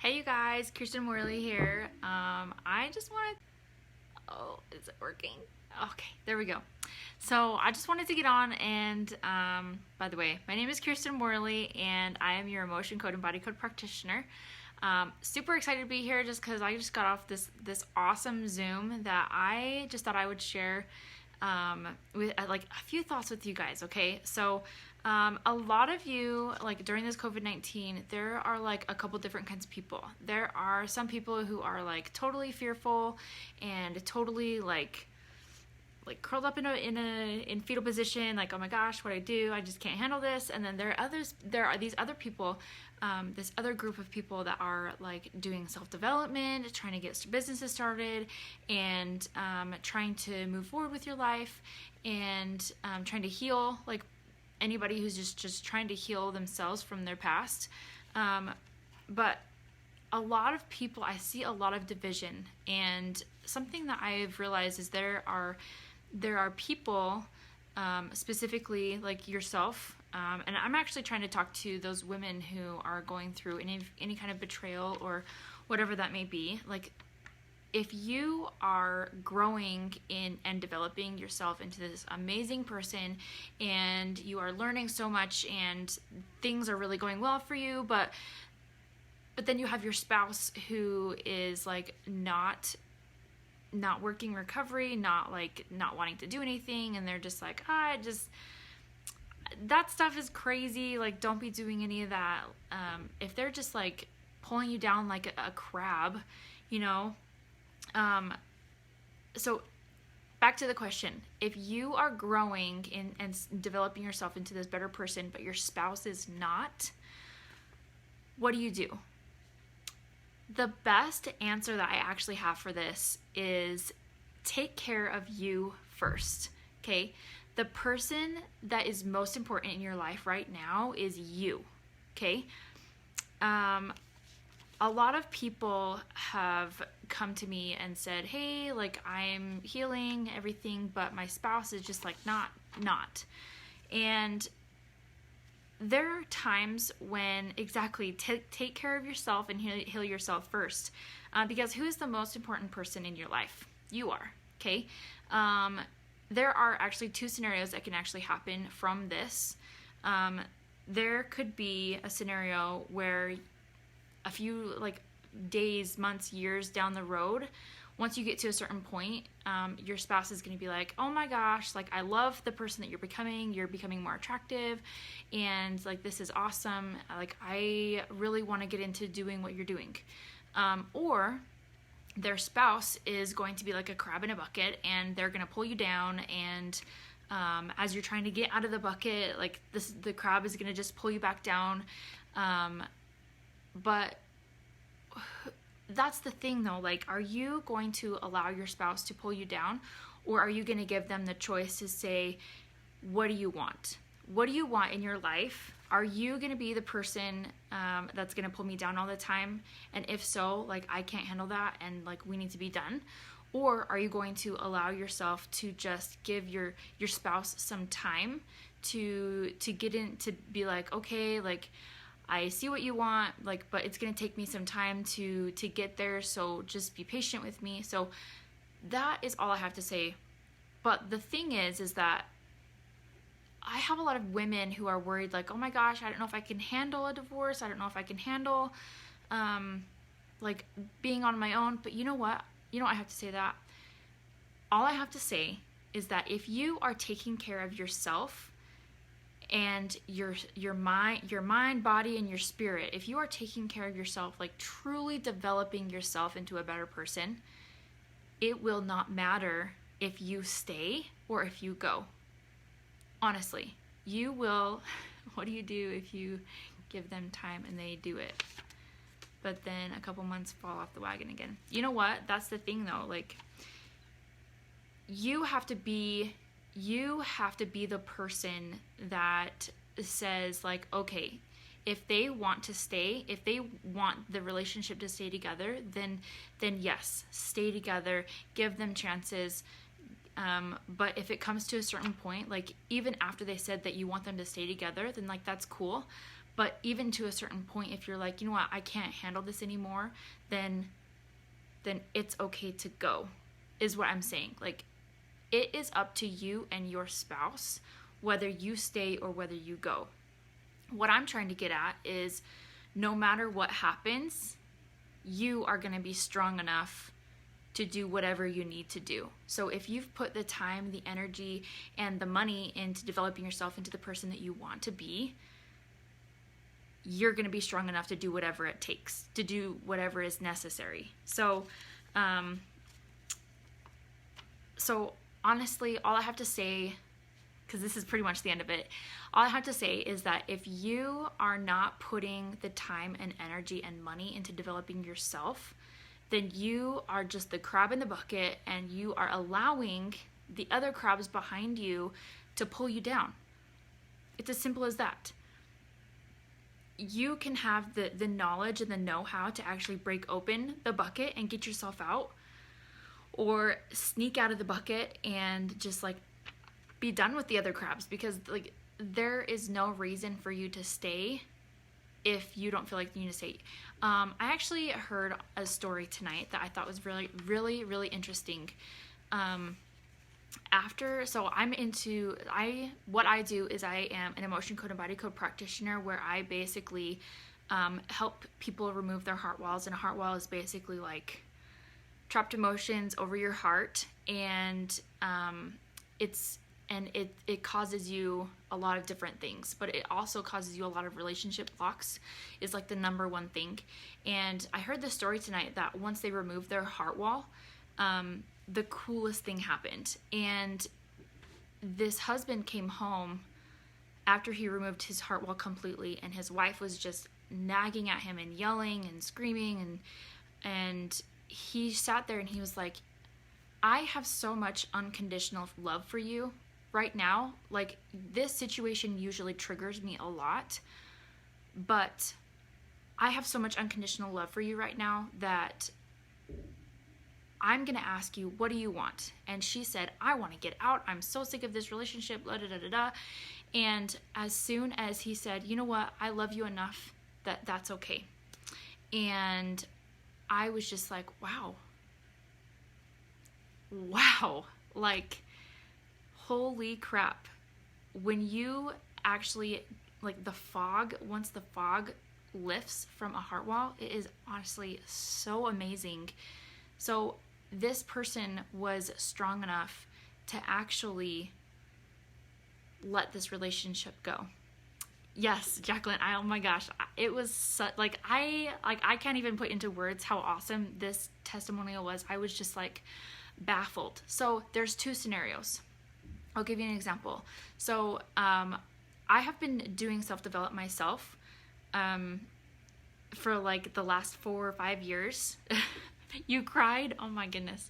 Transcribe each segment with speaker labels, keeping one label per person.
Speaker 1: Hey you guys, Kirsten Morley here. I just wanted, oh, is it working? Okay, there we go. So I just wanted to get on and, by the way, my name is Kirsten Morley and I am your emotion code and body code practitioner. Super excited to be here just because I just got off this awesome Zoom that I just thought I would share with like a few thoughts with you guys. Okay, so a lot of you, like during this COVID-19, there are like a couple different kinds of people. There are some people who are like totally fearful and totally like curled up in fetal position, like, oh my gosh, what I do, I just can't handle this. And then there are these other people, this other group of people that are like doing self-development, trying to get businesses started, and trying to move forward with your life, and trying to heal, like anybody who's just trying to heal themselves from their past. But a lot of people, I see a lot of division, and something that I've realized is there are people, specifically like yourself, and I'm actually trying to talk to those women who are going through any kind of betrayal or whatever that may be. Like, if you are growing in and developing yourself into this amazing person, and you are learning so much and things are really going well for you, but then you have your spouse who is like not working recovery, not wanting to do anything, and they're just like, that stuff is crazy, like don't be doing any of that. If they're just like pulling you down like a crab, you know. So back to the question, if you are growing and developing yourself into this better person, but your spouse is not, what do? The best answer that I actually have for this is take care of you first, okay? The person that is most important in your life right now is you, okay? A lot of people have come to me and said, hey, like I'm healing everything, but my spouse is just like not. And there are times when exactly take care of yourself and heal yourself first, because who is the most important person in your life? You are, okay? There are actually two scenarios that can actually happen from this. There could be a scenario where a few like days, months, years down the road, once you get to a certain point, your spouse is going to be like, oh my gosh, like I love the person that you're becoming more attractive, and like this is awesome, like I really want to get into doing what you're doing. Or their spouse is going to be like a crab in a bucket, and they're going to pull you down, and as you're trying to get out of the bucket, like the crab is going to just pull you back down. But that's the thing though, like, are you going to allow your spouse to pull you down, or are you going to give them the choice to say, what do you want? What do you want in your life? Are you going to be the person that's going to pull me down all the time? And if so, like, I can't handle that, and like we need to be done. Or are you going to allow yourself to just give your spouse some time to get in, to be like, okay, like I see what you want, like, but it's going to take me some time to get there, so just be patient with me. So that is all I have to say. But the thing is that I have a lot of women who are worried, like, oh my gosh, I don't know if I can handle a divorce. I don't know if I can handle, like, being on my own. But you know what? You know what I have to say that? All I have to say is that if you are taking care of yourself, and your mind, body, and your spirit, if you are taking care of yourself, like truly developing yourself into a better person, it will not matter if you stay or if you go. Honestly, you will. What do you do if you give them time and they do it, but then a couple months fall off the wagon again? You know what? That's the thing though. Like, you have to be the person that says, like, okay, if they want to stay, if they want the relationship to stay together, then yes, stay together, give them chances. But if it comes to a certain point, like even after they said that you want them to stay together, then like that's cool. But even to a certain point, if you're like, you know what, I can't handle this anymore, then it's okay to go, is what I'm saying. Like, it is up to you and your spouse whether you stay or whether you go. What I'm trying to get at is, no matter what happens, you are going to be strong enough to do whatever you need to do. So if you've put the time, the energy, and the money into developing yourself into the person that you want to be, you're going to be strong enough to do whatever it takes, to do whatever is necessary. So honestly, all I have to say, because this is pretty much the end of it, all I have to say is that if you are not putting the time and energy and money into developing yourself, then you are just the crab in the bucket, and you are allowing the other crabs behind you to pull you down. It's as simple as that. You can have the knowledge and the know-how to actually break open the bucket and get yourself out, or sneak out of the bucket and just like be done with the other crabs, because like there is no reason for you to stay if you don't feel like you need to stay. I actually heard a story tonight that I thought was really, really, really interesting. What I do is I am an emotion code and body code practitioner, where I basically help people remove their heart walls. And a heart wall is basically like trapped emotions over your heart, and it causes you a lot of different things, but it also causes you a lot of relationship blocks, is like the number one thing. And I heard this story tonight that once they removed their heart wall, the coolest thing happened. And this husband came home after he removed his heart wall completely, and his wife was just nagging at him and yelling and screaming, and he sat there and he was like, I have so much unconditional love for you right now. Like, this situation usually triggers me a lot, but I have so much unconditional love for you right now that I'm going to ask you, what do you want? And she said, I want to get out. I'm so sick of this relationship, blah, da, da, da, da. And as soon as he said, you know what, I love you enough that that's okay. And I was just like, wow, like, holy crap. When you actually, like, once the fog lifts from a heart wall, it is honestly so amazing. So this person was strong enough to actually let this relationship go. Yes, Jacqueline, oh my gosh, it was I can't even put into words how awesome this testimonial was. I was just like baffled. So there's two scenarios. I'll give you an example. So I have been doing self-development myself for like the last 4 or 5 years. You cried? Oh my goodness.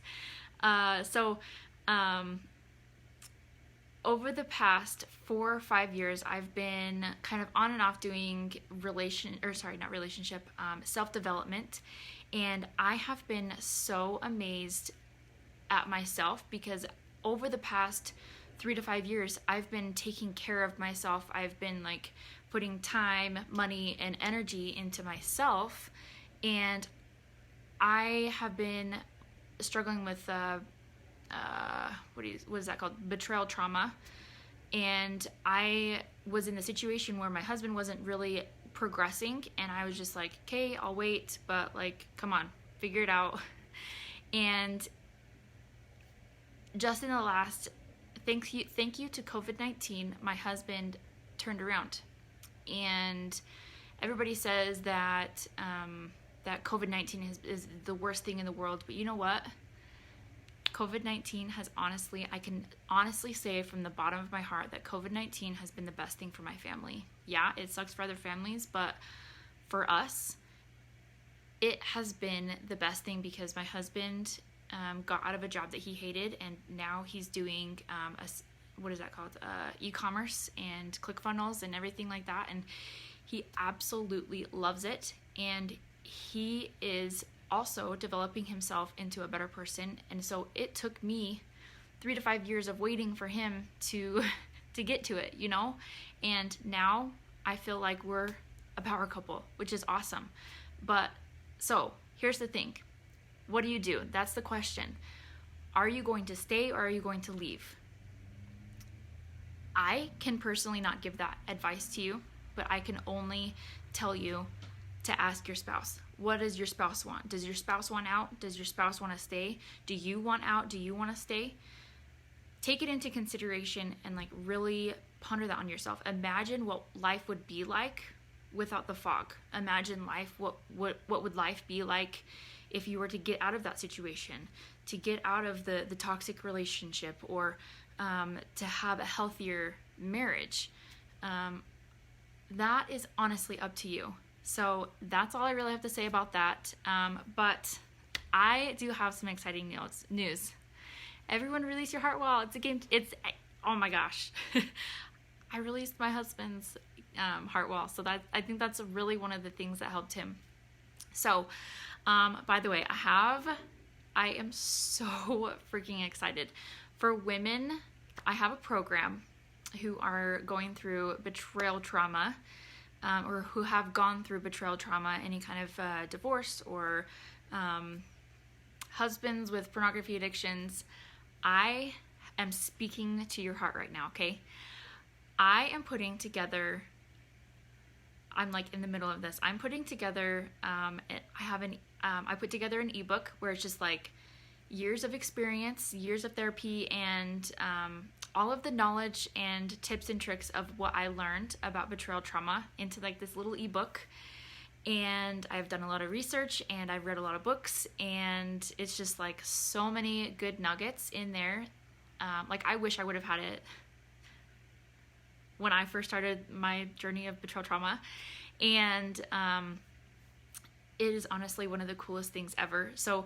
Speaker 1: Over the past 4 or 5 years, I've been kind of on and off doing self-development. And I have been so amazed at myself, because over the past 3 to 5 years, I've been taking care of myself. I've been like putting time, money, and energy into myself. And I have been struggling with what is that called? Betrayal trauma. And I was in the situation where my husband wasn't really progressing, and I was just like, okay, I'll wait, but like, come on, figure it out. And just in the last, thank you to COVID-19, my husband turned around. And everybody says that that COVID-19 is the worst thing in the world, but you know what? COVID-19 has I can honestly say from the bottom of my heart that COVID-19 has been the best thing for my family. Yeah, it sucks for other families, but for us, it has been the best thing, because my husband got out of a job that he hated, and now he's doing what is that called? E-commerce and ClickFunnels and everything like that, and he absolutely loves it, and he is also developing himself into a better person. And so it took me 3 to 5 years of waiting for him to get to it, you know? And now I feel like we're a power couple, which is awesome. But so here's the thing. What do? That's the question. Are you going to stay or are you going to leave? I can personally not give that advice to you, but I can only tell you to ask your spouse. What does your spouse want? Does your spouse want out? Does your spouse want to stay? Do you want out? Do you want to stay? Take it into consideration and like really ponder that on yourself. Imagine what life would be like without the fog. Imagine life. What would life be like if you were to get out of that situation, to get out of the toxic relationship, or to have a healthier marriage? That is honestly up to you. So that's all I really have to say about that. But I do have some exciting news. Everyone release your heart wall. It's a game. Oh my gosh. I released my husband's heart wall. So I think that's really one of the things that helped him. So, by the way, I am so freaking excited. For women, I have a program who are going through betrayal trauma, or who have gone through betrayal trauma, any kind of divorce, or husbands with pornography addictions. I am speaking to your heart right now, okay? I am putting together, I'm like in the middle of this. I'm putting together, I put together an ebook where it's just like years of experience, years of therapy, and all of the knowledge and tips and tricks of what I learned about betrayal trauma into like this little ebook. And I've done a lot of research and I've read a lot of books, and it's just like so many good nuggets in there. Like I wish I would have had it when I first started my journey of betrayal trauma. And it is honestly one of the coolest things ever. So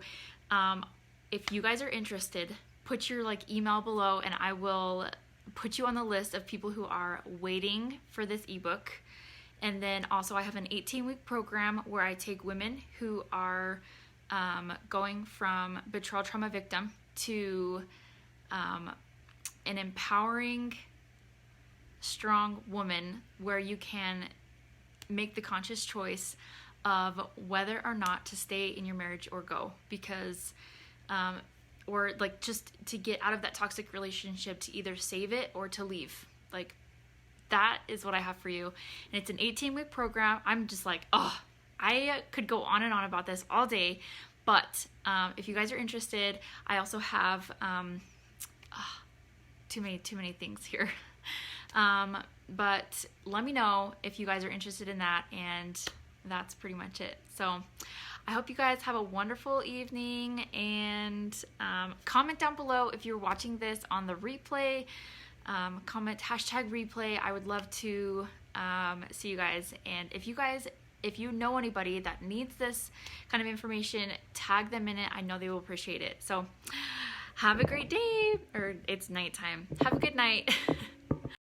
Speaker 1: if you guys are interested, put your like email below and I will put you on the list of people who are waiting for this ebook. And then also I have an 18-week program where I take women who are going from betrayal trauma victim to an empowering, strong woman, where you can make the conscious choice of whether or not to stay in your marriage or go, because or like just to get out of that toxic relationship, to either save it or to leave. Like that is what I have for you. And it's an 18-week program. I'm just like, oh, I could go on and on about this all day. But if you guys are interested, I also have too many things here. But let me know if you guys are interested in that, and that's pretty much it. So I hope you guys have a wonderful evening, and comment down below if you're watching this on the replay. Comment #replay. I would love to see you guys. And if you know anybody that needs this kind of information, tag them in it. I know they will appreciate it. So have a great day, or it's nighttime. Have a good night.